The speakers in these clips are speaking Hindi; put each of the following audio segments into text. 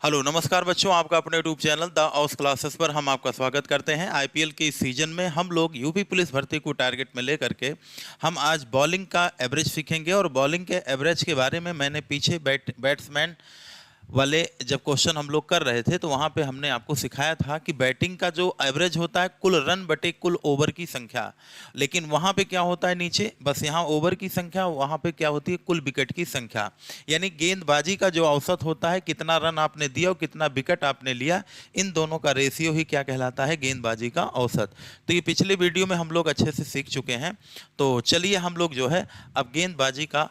हेलो नमस्कार बच्चों, आपका अपने यूट्यूब चैनल द ऑस क्लासेस पर हम आपका स्वागत करते हैं। आईपीएल के इस सीजन में हम लोग यूपी पुलिस भर्ती को टारगेट में लेकर के हम आज बॉलिंग का एवरेज सीखेंगे। और बॉलिंग के एवरेज के बारे में मैंने पीछे बैट्समैन वाले जब क्वेश्चन हम लोग कर रहे थे तो वहाँ पे हमने आपको सिखाया था कि बैटिंग का जो एवरेज होता है कुल रन बटे कुल ओवर की संख्या, लेकिन वहाँ पे क्या होता है नीचे, बस यहाँ ओवर की संख्या, वहाँ पे क्या होती है कुल विकेट की संख्या। यानी गेंदबाजी का जो औसत होता है, कितना रन आपने दिया और कितना विकेट आपने लिया, इन दोनों का रेशियो ही क्या कहलाता है, गेंदबाजी का औसत। तो ये पिछले वीडियो में हम लोग अच्छे से सीख चुके हैं। तो चलिए हम लोग जो है अब गेंदबाजी का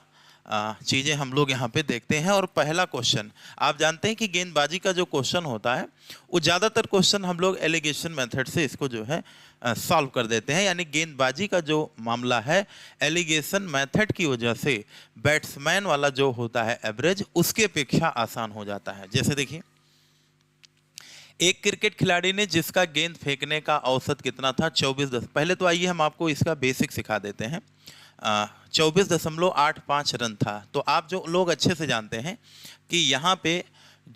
चीज़ें हम लोग यहाँ पे देखते हैं। और पहला क्वेश्चन, आप जानते हैं कि गेंदबाजी का जो क्वेश्चन होता है वो ज़्यादातर क्वेश्चन हम लोग एलिगेशन मेथड से इसको जो है सॉल्व कर देते हैं। यानी गेंदबाजी का जो मामला है एलिगेशन मेथड की वजह से बैट्समैन वाला जो होता है एवरेज उसकी अपेक्षा आसान हो जाता है। जैसे देखिए, एक क्रिकेट खिलाड़ी ने जिसका गेंद फेंकने का औसत कितना था 24 पहले तो आइए हम आपको इसका बेसिक सिखा देते हैं। 24.85 रन था। तो आप जो लोग अच्छे से जानते हैं कि यहाँ पे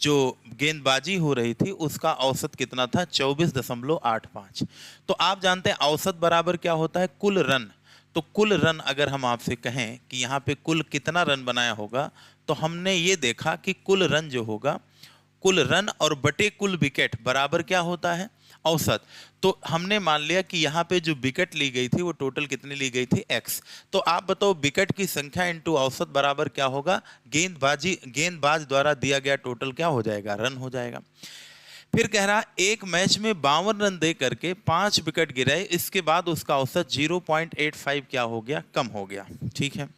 जो गेंदबाजी हो रही थी उसका औसत कितना था 24.85। तो आप जानते हैं औसत बराबर क्या होता है, कुल रन। तो कुल रन अगर हम आपसे कहें कि यहाँ पे कुल कितना रन बनाया होगा, तो हमने ये देखा कि कुल रन जो होगा, कुल रन और बटे कुल विकेट बराबर क्या होता है, औसत। तो हमने मान लिया कि यहाँ पे जो विकेट ली गई थी वो टोटल कितनी ली गई थी, x। तो आप बताओ विकेट की संख्या इंटू औसत बराबर क्या होगा, गेंदबाज द्वारा दिया गया टोटल क्या हो जाएगा, रन हो जाएगा। फिर कह रहा एक मैच में 52 रन दे करके 5 विकेट गिराए, इसके बाद उसका औसत 0.85 क्या हो गया, कम हो गया। ठीक है,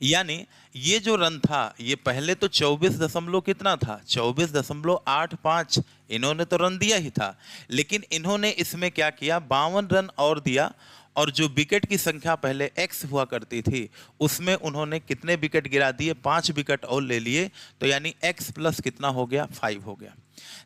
यानी ये जो रन था ये पहले तो 24 दशमलव कितना था, 24.85 इन्होंने तो रन दिया ही था, लेकिन इन्होंने इसमें क्या किया, 52 रन और दिया। और जो विकेट की संख्या पहले x हुआ करती थी उसमें उन्होंने कितने विकेट गिरा दिए, 5 विकेट और ले लिए। तो यानी x प्लस कितना हो गया, 5 हो गया।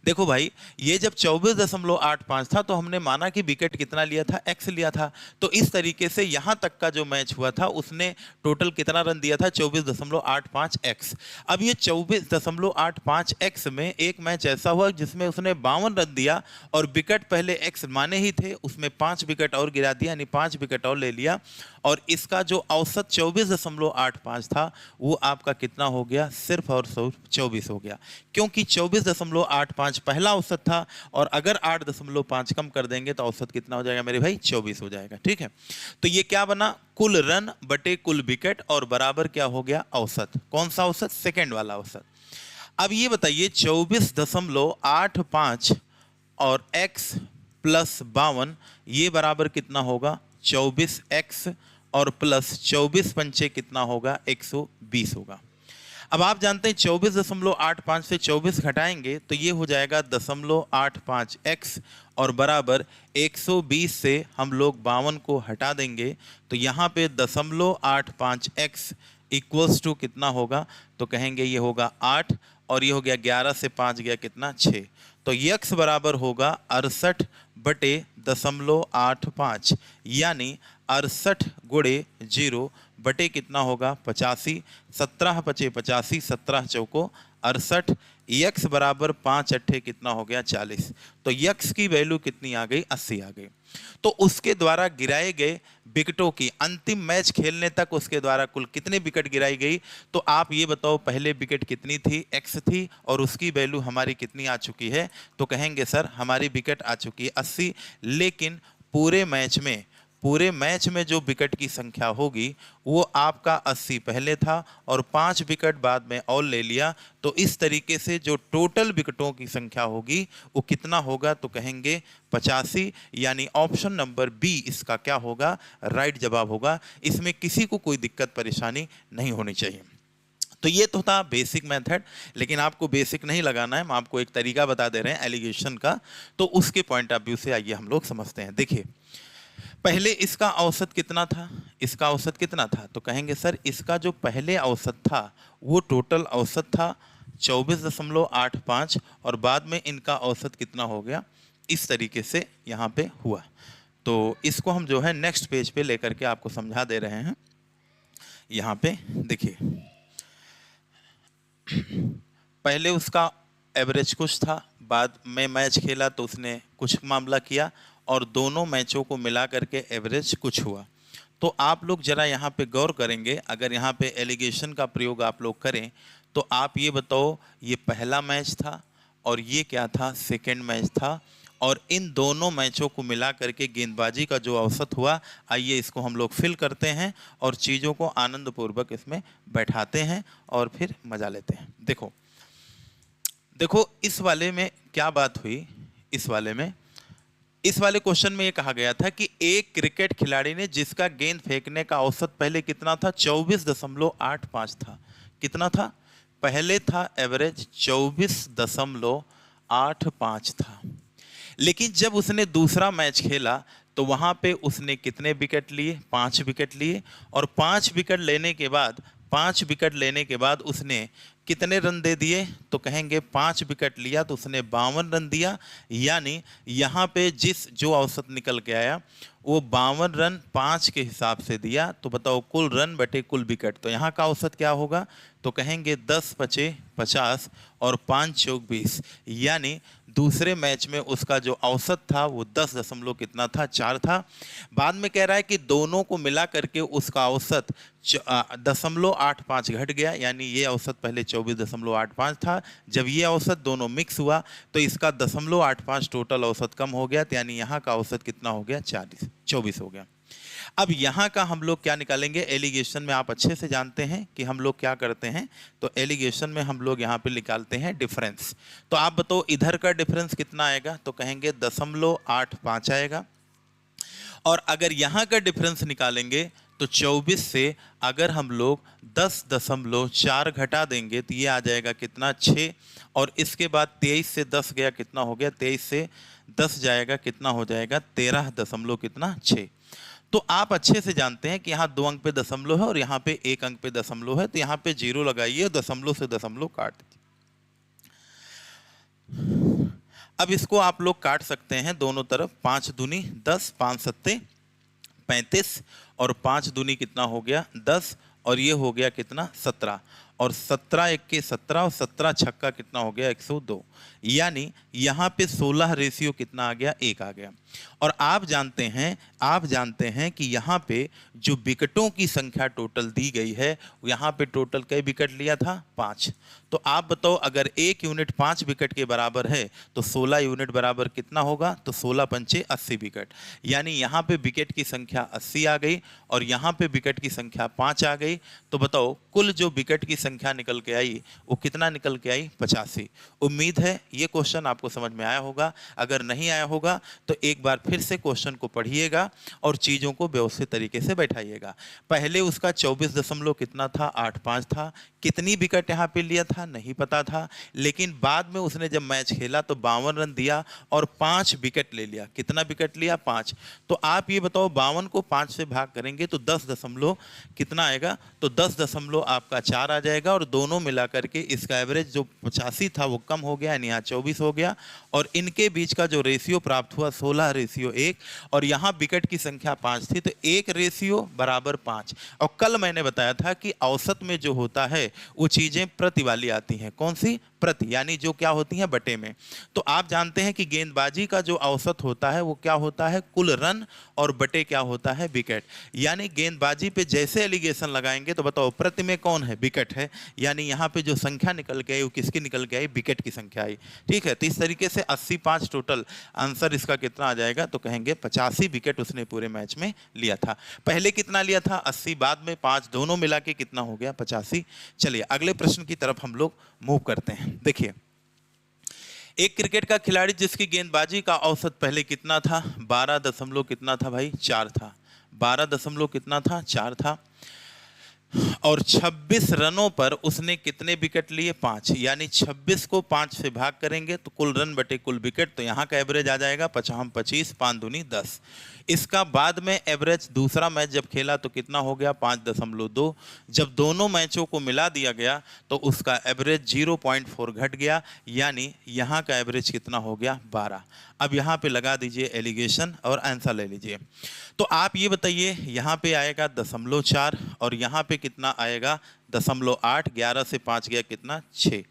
देखो भाई, ये जब 24.85 था तो हमने माना कि विकेट कितना लिया था, x लिया था। तो इस तरीके से यहां तक का जो मैच हुआ था उसने टोटल कितना रन दिया था, 24.85x। अब ये 24.85x में एक मैच ऐसा हुआ जिसमें उसने 52 रन दिया और विकेट पहले x माने ही थे, उसमें 5 विकेट और गिरा दिया, यानी 5 विकेट और ले लिया। और इसका जो औसत 24.85 था वो आपका कितना हो गया, सिर्फ और सिर्फ 24 हो गया, क्योंकि 24.85 पहला औसत था और अगर 8.5 कम कर देंगे तो औसत कितना हो जाएगा मेरे भाई, 24 हो जाएगा। ठीक है, तो ये क्या बना, कुल रन बटे कुल विकेट और बराबर क्या हो गया, औसत। कौन सा औसत, सेकंड वाला औसत। अब ये बताइए 24.85 और x प्लस 52 ये बराबर कितना होगा, 24x और प्लस 24 पंचे कितना होगा, 120 होगा। अब आप जानते हैं 24.85 से 24 घटाएंगे तो ये हो जाएगा 0.85x और बराबर 120 से हम लोग 52 को हटा देंगे तो यहाँ पे 0.85x इक्वल्स टू कितना होगा, तो कहेंगे ये होगा 8 और ये हो गया 11 से 5 गया कितना, 6। तो x बराबर होगा 68 बटे 0.85 यानी 68 गुणे 0 बटे कितना होगा, 85। 17 पचे 85, 17 चौको 68, x बराबर 5 अट्ठे कितना हो गया, 40। तो x की वैल्यू कितनी आ गई, 80 आ गई। तो उसके द्वारा गिराए गए विकेटों की अंतिम मैच खेलने तक उसके द्वारा कुल कितने विकेट गिराई गई, तो आप ये बताओ पहले विकेट कितनी थी, x थी और उसकी वैल्यू हमारी कितनी आ चुकी है, तो कहेंगे सर हमारी विकेट आ चुकी है 80। लेकिन पूरे मैच में जो विकेट की संख्या होगी वो आपका 80 पहले था और 5 विकेट बाद में और ले लिया। तो इस तरीके से जो टोटल विकेटों की संख्या होगी वो कितना होगा, तो कहेंगे 85। यानी ऑप्शन नंबर बी इसका क्या होगा, राइट जवाब होगा। इसमें किसी को कोई दिक्कत परेशानी नहीं होनी चाहिए। तो ये तो था बेसिक मेथड, लेकिन आपको बेसिक नहीं लगाना है, हम आपको एक तरीका बता दे रहे हैं एलिगेशन का। तो उसके पॉइंट ऑफ व्यू से आइए हम लोग समझते हैं। देखिए पहले इसका औसत कितना था, इसका औसत कितना था, तो कहेंगे सर इसका जो पहले औसत था वो टोटल औसत था 24.85 और बाद में इनका औसत कितना हो गया, इस तरीके से यहाँ पे हुआ। तो इसको हम जो है नेक्स्ट पेज पे लेकर के आपको समझा दे रहे हैं। यहाँ पे देखिए पहले उसका एवरेज कुछ था, बाद में मैच खेला तो उसने कुछ मामला किया, और दोनों मैचों को मिला करके एवरेज कुछ हुआ। तो आप लोग जरा यहाँ पे गौर करेंगे, अगर यहाँ पे एलिगेशन का प्रयोग आप लोग करें तो आप ये बताओ, ये पहला मैच था और ये क्या था, सेकेंड मैच था, और इन दोनों मैचों को मिला करके गेंदबाजी का जो औसत हुआ, आइए इसको हम लोग फिल करते हैं और चीज़ों को आनंदपूर्वक इसमें बैठाते हैं और फिर मजा लेते हैं। देखो देखो इस वाले में क्या बात हुई, इस वाले क्वेश्चन में ये कहा गया था कि एक क्रिकेट खिलाड़ी ने जिसका गेंद फेंकने का औसत पहले कितना था, 24.85 था। कितना था पहले, था एवरेज 24.85 था। लेकिन जब उसने दूसरा मैच खेला तो वहां पे उसने कितने विकेट लिए, 5 विकेट लिए, और 5 विकेट लेने के बाद उसने कितने रन दे दिए, तो कहेंगे 5 विकेट लिया तो उसने 52 रन दिया। यानी यहाँ पे जो औसत निकल के आया वो 52 रन 5 के हिसाब से दिया। तो बताओ कुल रन बटे कुल विकेट, तो यहाँ का औसत क्या होगा, तो कहेंगे 10 पचे 50 और 5 चौक 20। यानी दूसरे मैच में उसका जो औसत था वो 10 दशमलव कितना था, 4 था। बाद में कह रहा है कि दोनों को मिला करके उसका औसत 0.85 घट गया, यानी ये औसत पहले 24.85 था, जब ये औसत दोनों मिक्स हुआ तो इसका 0.85 टोटल औसत कम हो गया, तो यानी यहाँ का औसत कितना हो गया, 24 हो गया। अब यहाँ का हम लोग क्या निकालेंगे, एलिगेशन में आप अच्छे से जानते हैं कि हम लोग क्या करते हैं, तो एलिगेशन में हम लोग यहाँ पे निकालते हैं डिफरेंस। तो आप बताओ इधर का डिफरेंस कितना आएगा, तो कहेंगे 0.85 आएगा। और अगर यहाँ का डिफरेंस निकालेंगे तो 24 से अगर हम लोग 10.4 घटा देंगे तो ये आ जाएगा कितना, 6। और इसके बाद 23 से 10 गया, कितना हो गया, 23 से 10 जाएगा, कितना हो जाएगा, 13.6। तो आप अच्छे से जानते हैं कि यहाँ 2 अंक पे दशमलव है और यहाँ पे 1 अंक पे दशमलव है, तो यहाँ पे 0 लगाइए, दशमलव से दशमलव काट दीजिए। अब इसको आप लोग काट सकते हैं दोनों तरफ, 5 दूनी 10, 5 सत्ते 35, और 5 दूनी कितना हो गया, 10, और ये हो गया कितना, 17, और 17 1 17 और 17 छक्का कितना हो गया, 102। यानी यहाँ पे 16 रेशियो कितना आ गया, 1 आ गया। और आप जानते हैं कि यहाँ पे जो विकेटों की संख्या टोटल दी गई है, यहाँ पे टोटल कई विकेट लिया था, 5। तो आप बताओ अगर 1 यूनिट 5 विकेट के बराबर है तो 16 यूनिट बराबर कितना होगा, तो 16 पंचे 80 विकेट। यानी यहाँ पे विकेट की संख्या 80 आ गई और यहाँ पे विकेट की संख्या 5 आ गई। तो बताओ कुल जो विकेट की संख्या निकल के आई वो कितना निकल के आई, 85। उम्मीद है ये क्वेश्चन आपको समझ में आया होगा। अगर नहीं आया होगा तो एक बार फिर से क्वेश्चन को पढ़िएगा और चीज़ों को व्यवस्थित तरीके से बैठाइएगा। पहले उसका 24 दशमलव कितना था, 85 था। कितनी विकेट यहाँ पे लिया था नहीं पता था, लेकिन बाद में उसने जब मैच खेला तो 52 रन दिया और 5 विकेट ले लिया। कितना विकेट लिया, 5। तो आप ये बताओ 52 को 5 से भाग करेंगे तो 10 दशमलव कितना आएगा, तो 10 दशमलव आपका 4 आ जाएगा, और दोनों मिलाकर के इसका एवरेज जो 85 था वो कम हो गया, यानी यहाँ 24 हो गया। और इनके बीच का जो रेशियो प्राप्त हुआ 16:1, और यहाँ विकेट की संख्या 5 थी, तो 1:5। और कल मैंने बताया था कि औसत में जो होता है वो चीजें प्रति वाली आती हैं। कौन सी, प्रति, यानी जो क्या होती हैं, बटे में। तो आप जानते हैं कि गेंदबाजी का जो औसत होता है वो क्या होता है, कुल रन, और बटे क्या होता है, विकेट। यानी गेंदबाजी पे जैसे एलिगेशन लगाएंगे तो बताओ प्रति में कौन है, विकेट है। यानी यहाँ पे जो संख्या निकल के आई वो किसकी निकल के आई, विकेट की संख्या आई। ठीक है, तो इस तरीके से 85 टोटल आंसर इसका कितना आ जाएगा, तो कहेंगे 85 विकेट उसने पूरे मैच में लिया था। पहले कितना लिया था, 80, बाद में 5, दोनों मिला के कितना हो गया, 85। चलिए अगले प्रश्न की तरफ हम लोग मूव करते हैं। देखिए, एक क्रिकेट का खिलाड़ी जिसकी गेंदबाजी का औसत पहले कितना था, 12 दशमलव कितना था भाई, 4 था। 12 दशमलव कितना था, 4 था। और 26 रनों पर उसने कितने विकेट लिए, 5। यानी 26 को 5 से भाग करेंगे तो कुल रन बटे कुल विकेट, तो यहाँ का एवरेज आ जाएगा 25, 5 दूनी 10। इसका बाद में एवरेज दूसरा मैच जब खेला तो कितना हो गया, 5.2। जब दोनों मैचों को मिला दिया गया तो उसका एवरेज 0.4 घट गया, यानी यहाँ का एवरेज कितना हो गया, 12। अब यहाँ पे लगा दीजिए एलिगेशन और आंसर ले लीजिए। तो आप ये बताइए, यहाँ पे आएगा 0.4 और यहाँ पे कितना आएगा, 0.8। 11 से 5 गया कितना, 6।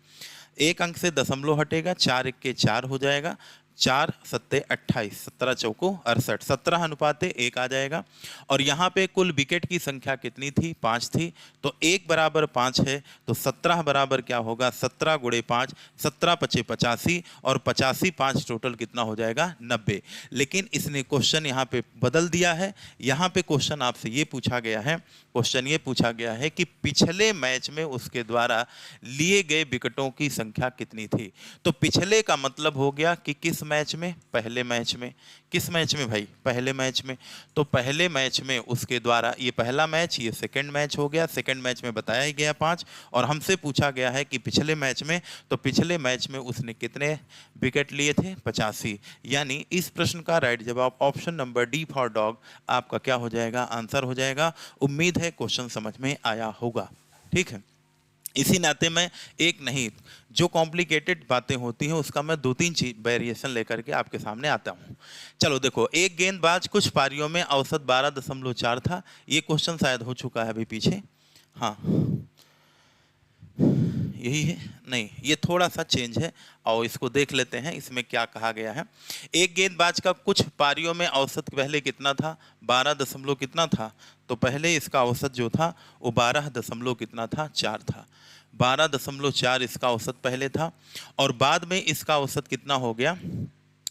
एक अंक से दशमलव हटेगा, 4 इक्के 4 हो जाएगा, 4 सत्ते 28, 17 चौको 68, 17:1 आ जाएगा। और यहाँ पे कुल विकेट की संख्या कितनी थी? 5 थी। तो 1 बराबर 5 है, तो 17 बराबर क्या होगा? 17 गुणे 5, 17 पचे 85, और 85 5 टोटल कितना हो जाएगा? 90। लेकिन इसने क्वेश्चन यहाँ पे बदल दिया है। यहाँ पे क्वेश्चन आपसे ये पूछा गया है, क्वेश्चन ये पूछा गया है कि पिछले मैच में उसके द्वारा लिए गए विकेटों की संख्या कितनी थी। तो पिछले का मतलब हो गया कि किस मैच में? पहले मैच में। किस मैच में भाई? पहले मैच में। तो पहले मैच में उसके द्वारा, ये पहला मैच, ये सेकंड मैच हो गया। सेकंड मैच में बताया ही गया 5, और हमसे पूछा गया है कि पिछले मैच में, तो पिछले मैच में उसने कितने विकेट लिए थे? 85। यानी इस प्रश्न का राइट जवाब option number D for dog आपका क्या हो जाएगा? आंसर हो जाएगा। उम्मीद है क्वेश्चन समझ में आया होगा। ठीक है, इसी नाते मैं एक नहीं, जो कॉम्प्लिकेटेड बातें होती हैं उसका मैं 2-3 चीज वेरिएशन लेकर के आपके सामने आता हूं। चलो देखो, एक गेंदबाज कुछ पारियों में औसत 12.4 था। ये क्वेश्चन शायद हो चुका है अभी पीछे। हाँ, यही है? नहीं, ये थोड़ा सा चेंज है, और इसको देख लेते हैं इसमें क्या कहा गया है। एक गेंदबाज का कुछ पारियों में औसत पहले कितना था? 12 दशमलव कितना था? तो पहले इसका औसत जो था वो 12 दशमलव कितना था? 4 था। 12.4 इसका औसत पहले था, और बाद में इसका औसत कितना हो गया?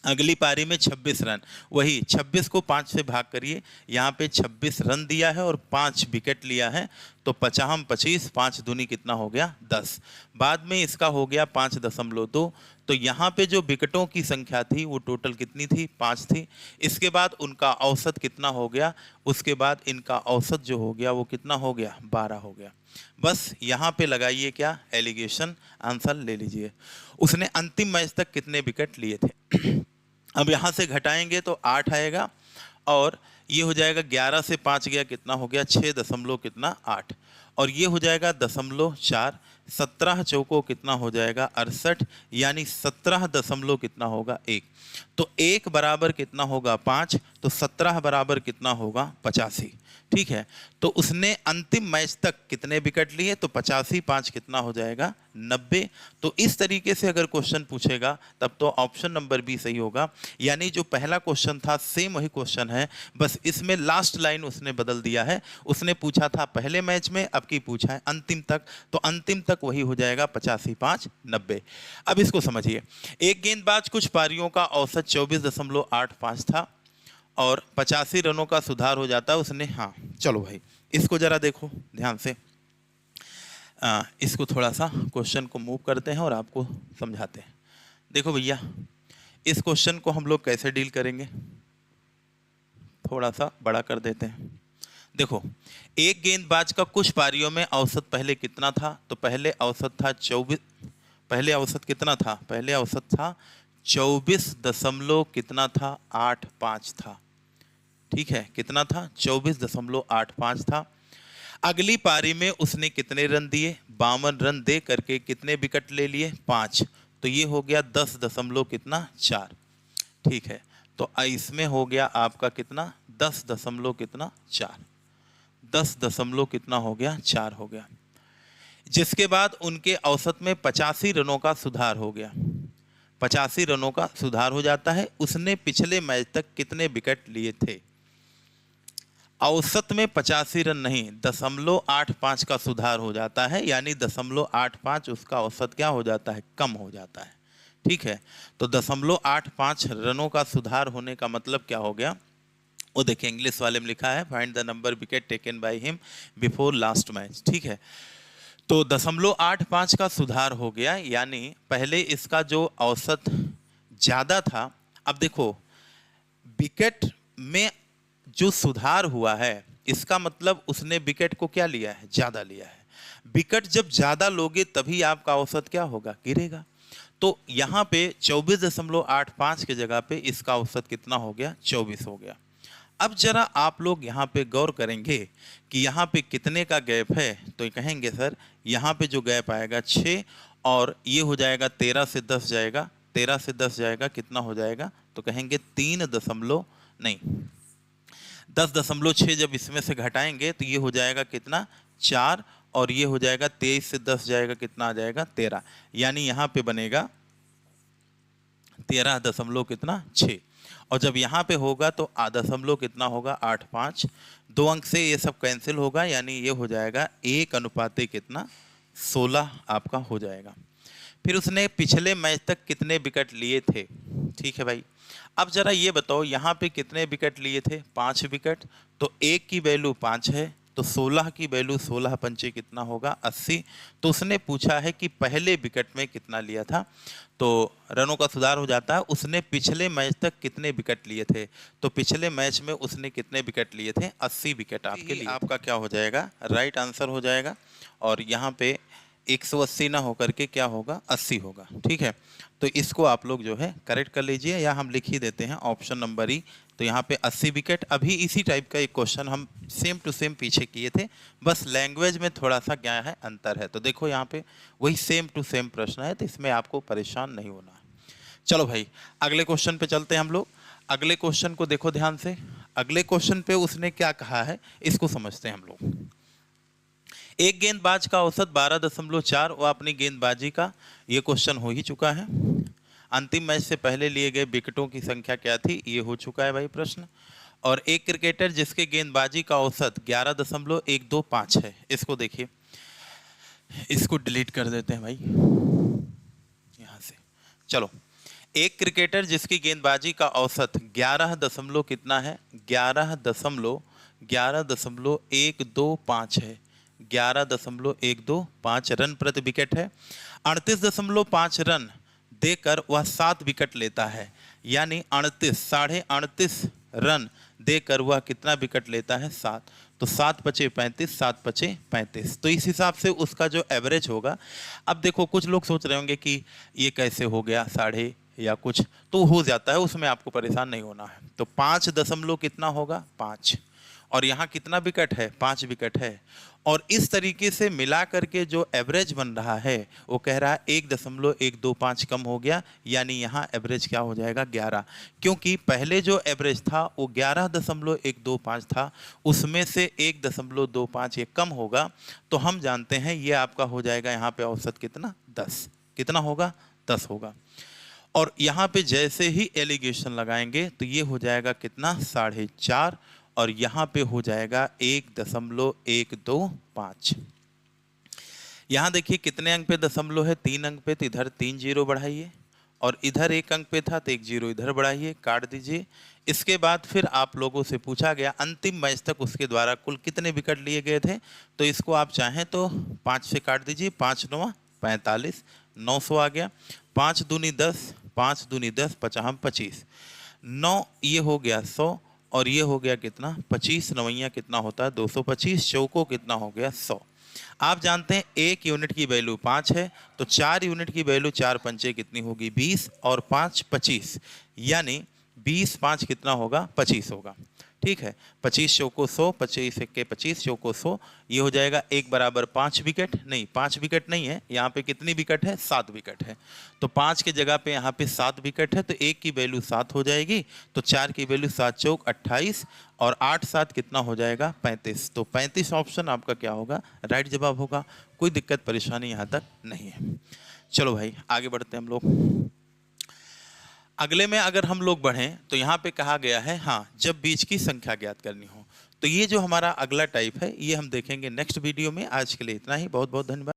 अगली पारी में 26 रन। वही 26 को 5 से भाग करिए, यहाँ पे 26 रन दिया है और 5 विकेट लिया है, तो 50 25, 5 दूनी कितना हो गया? 10। बाद में इसका हो गया 5.2। तो यहाँ पे जो विकेटों की संख्या थी वो टोटल कितनी थी? 5 थी। इसके बाद उनका औसत कितना हो गया? उसके बाद इनका औसत जो हो गया वो कितना हो गया? 12 हो गया। बस यहाँ पे लगाइए क्या? एलिगेशन, आंसर ले लीजिए। उसने अंतिम मैच तक कितने विकेट लिए थे? अब यहाँ से घटाएंगे तो 8 आएगा, और ये हो जाएगा 11 से 5 गया, कितना हो गया? 6 दशमलव कितना? 8। और ये हो जाएगा 0.4, 17 चौको कितना हो जाएगा? 68, यानी 17 दशमलव कितना होगा? 1। तो 1 बराबर कितना होगा? 5। तो 17 बराबर कितना होगा? 85। ठीक है, तो उसने अंतिम मैच तक कितने विकेट लिए? तो 85 5 कितना हो जाएगा? 90। तो इस तरीके से अगर क्वेश्चन पूछेगा तब तो ऑप्शन नंबर बी सही होगा। यानी जो पहला क्वेश्चन था सेम वही क्वेश्चन है, बस इसमें लास्ट लाइन उसने बदल दिया है। उसने पूछा था पहले मैच में, अब की पूछा है अंतिम तक, तो अंतिम तक वही हो जाएगा 85 5 90। अब इसको समझिए, एक गेंदबाज कुछ पारियों का औसत 24.85 था और 85 रनों का सुधार हो जाता है उसने। हाँ चलो भाई, इसको जरा देखो ध्यान से। इसको थोड़ा सा क्वेश्चन को मूव करते हैं और आपको समझाते हैं। देखो भैया, इस क्वेश्चन को हम लोग कैसे डील करेंगे, थोड़ा सा बड़ा कर देते हैं। देखो, एक गेंदबाज का कुछ पारियों में औसत पहले कितना था? तो पहले औसत था 24। पहले औसत कितना था? पहले औसत था 24 दशमलव कितना था? 85 था। ठीक है, कितना था? 24.85 था। अगली पारी में उसने कितने रन दिए? 52 रन दे करके कितने विकेट ले लिए? 5। तो ये हो गया 10 दशमलव कितना? 4। ठीक है, तो इसमें हो गया आपका कितना? 10 दशमलव कितना? 4। 10 दशमलव कितना हो गया? 4 हो गया। जिसके बाद उनके औसत में 85 रनों का सुधार हो गया। 85 रनों का सुधार हो जाता है। उसने पिछले मैच तक कितने विकेट लिए थे? औसत में 85 रन नहीं, 0.85 का सुधार हो जाता है, यानी 0.85 उसका औसत क्या हो जाता है? कम हो जाता है। ठीक है, तो 0.85 रनों का सुधार होने का मतलब क्या हो गया? वो देखिए इंग्लिश वाले में लिखा है find the number wicket taken by him before last match. ठीक है, तो 0.85 का सुधार हो गया, यानी पहले इसका जो औसत ज़्यादा था, अब देखो विकेट में जो सुधार हुआ है इसका मतलब उसने विकेट को क्या लिया है? ज़्यादा लिया है। विकेट जब ज़्यादा लोगे तभी आपका औसत क्या होगा? गिरेगा। तो यहाँ पे 24.85 की जगह पे इसका औसत कितना हो गया? 24 हो गया। अब जरा आप लोग यहाँ पे गौर करेंगे कि यहाँ पे कितने का गैप है, तो कहेंगे सर यहाँ पे जो गैप आएगा 6, और ये हो जाएगा 13 से 10 जाएगा, 13 से 10 जाएगा, कितना हो जाएगा? तो कहेंगे 3 दशमलव नहीं, 10.6 जब इसमें से घटाएंगे तो ये हो जाएगा कितना? 4, और ये हो जाएगा 23 से 10 जाएगा, कितना आ जाएगा 13, यानी यहाँ पे बनेगा 13 दशमलव कितना 6। और जब यहाँ पे होगा तो दशमलव कितना होगा 8, 5, 2 अंक से ये सब कैंसिल होगा, यानी ये हो जाएगा 1 कितना 16 आपका हो जाएगा। फिर उसने पिछले मैच तक कितने विकेट लिए थे, ठीक है भाई। अब जरा ये बताओ यहाँ पे कितने विकेट लिए थे, 5 विकेट, तो 1 की वैल्यू 5 है, तो 16 की वैल्यू 16 पंचे कितना होगा 80। तो उसने पूछा है कि पहले विकेट में कितना लिया था, तो रनों का सुधार हो जाता है। उसने पिछले मैच तक कितने विकेट लिए थे, तो पिछले मैच में उसने कितने विकेट लिए थे, 80 विकेट आपके लिए आपका क्या हो जाएगा, राइट आंसर हो जाएगा। और यहाँ पे 180 ना होकर के क्या होगा 80 होगा, ठीक है। तो इसको आप लोग जो है करेक्ट कर लीजिए, या हम लिख ही देते हैं ऑप्शन नंबर ई। तो यहाँ पे 80 विकेट। अभी इसी टाइप का एक क्वेश्चन हम सेम टू सेम पीछे किए थे, बस लैंग्वेज में थोड़ा सा क्या है अंतर है। तो देखो यहाँ पे वही सेम टू सेम प्रश्न है, तो इसमें आपको परेशान नहीं होना है। चलो भाई अगले क्वेश्चन पे चलते हैं हम लोग। अगले क्वेश्चन को देखो ध्यान से। अगले क्वेश्चन पे उसने क्या कहा है इसको समझते हैं हम लोग। एक गेंदबाज का औसत 12.4 व अपनी गेंदबाजी का, ये क्वेश्चन हो ही चुका है। अंतिम मैच से पहले लिए गए विकेटों की संख्या क्या थी, ये हो चुका है भाई प्रश्न। और एक क्रिकेटर जिसके गेंदबाजी का औसत 11.125 है, इसको देखिए, इसको डिलीट कर देते हैं भाई यहाँ से। चलो, एक क्रिकेटर जिसकी गेंदबाजी का औसत 11 दशमलव कितना है, 11.125 है, 11.125 रन प्रति विकेट है। 38.5 रन देकर वह 7 विकेट लेता है, यानी 38 रन देकर वह कितना विकेट लेता है 7। तो 7 पचे 35, 7 पचे 35। तो इस हिसाब से उसका जो एवरेज होगा, अब देखो कुछ लोग सोच रहे होंगे कि ये कैसे हो गया साढ़े या कुछ, तो हो जाता है, उसमें आपको परेशान नहीं होना है। तो 5 दशमलव कितना होगा 5, और यहाँ कितना विकेट है 5 विकेट है। और इस तरीके से मिला करके जो एवरेज बन रहा है वो कह रहा है 1.125 कम हो गया, यानी यहाँ एवरेज क्या हो जाएगा 11, क्योंकि पहले जो एवरेज था वो 11.125 था, उसमें से 1.25 ये कम होगा। तो हम जानते हैं ये आपका हो जाएगा यहाँ पे औसत कितना 10, कितना होगा 10 होगा। और यहाँ पे जैसे ही एलिगेशन लगाएंगे तो ये हो जाएगा कितना 4.5, और यहाँ पे हो जाएगा 1.125। यहाँ देखिए कितने अंक पे दशमलव है, 3 अंक पे, तो इधर 3 जीरो बढ़ाइए, और इधर 1 अंक पे था तो 1 जीरो इधर बढ़ाइए, काट दीजिए। इसके बाद फिर आप लोगों से पूछा गया अंतिम मैच तक उसके द्वारा कुल कितने विकेट लिए गए थे, तो इसको आप चाहें तो 5 से काट दीजिए, 5 9 45, 900 आ गया। 5 दूनी 10, 5 दूनी 10, 5 25, 9 ये हो गया 100, और ये हो गया कितना 25, नवैया कितना होता है 225, चौको कितना हो गया 100। आप जानते हैं 1 यूनिट की वैल्यू 5 है, तो 4 यूनिट की वैल्यू 4 पंचे कितनी होगी 20, और 5 25, यानी 20 5 कितना होगा 25 होगा, ठीक है। 25 चौको 100, 25 के 25 चौको 100, ये हो जाएगा 1 बराबर 5 विकेट, नहीं 5 विकेट नहीं है, यहाँ पे कितनी विकेट है 7 विकेट है। तो 5 के जगह पे यहाँ पे 7 विकेट है, तो 1 की वैल्यू 7 हो जाएगी, तो 4 की वैल्यू 7 चौक 28, और 8 7 कितना हो जाएगा 35। तो 35 ऑप्शन आपका क्या होगा राइट जवाब होगा। कोई दिक्कत परेशानी यहाँ तक नहीं है। चलो भाई आगे बढ़ते हैं हम लोग। अगले में अगर हम लोग बढ़ें तो यहाँ पे कहा गया है हाँ जब बीज की संख्या ज्ञात करनी हो, तो ये जो हमारा अगला टाइप है ये हम देखेंगे नेक्स्ट वीडियो में। आज के लिए इतना ही, बहुत बहुत धन्यवाद।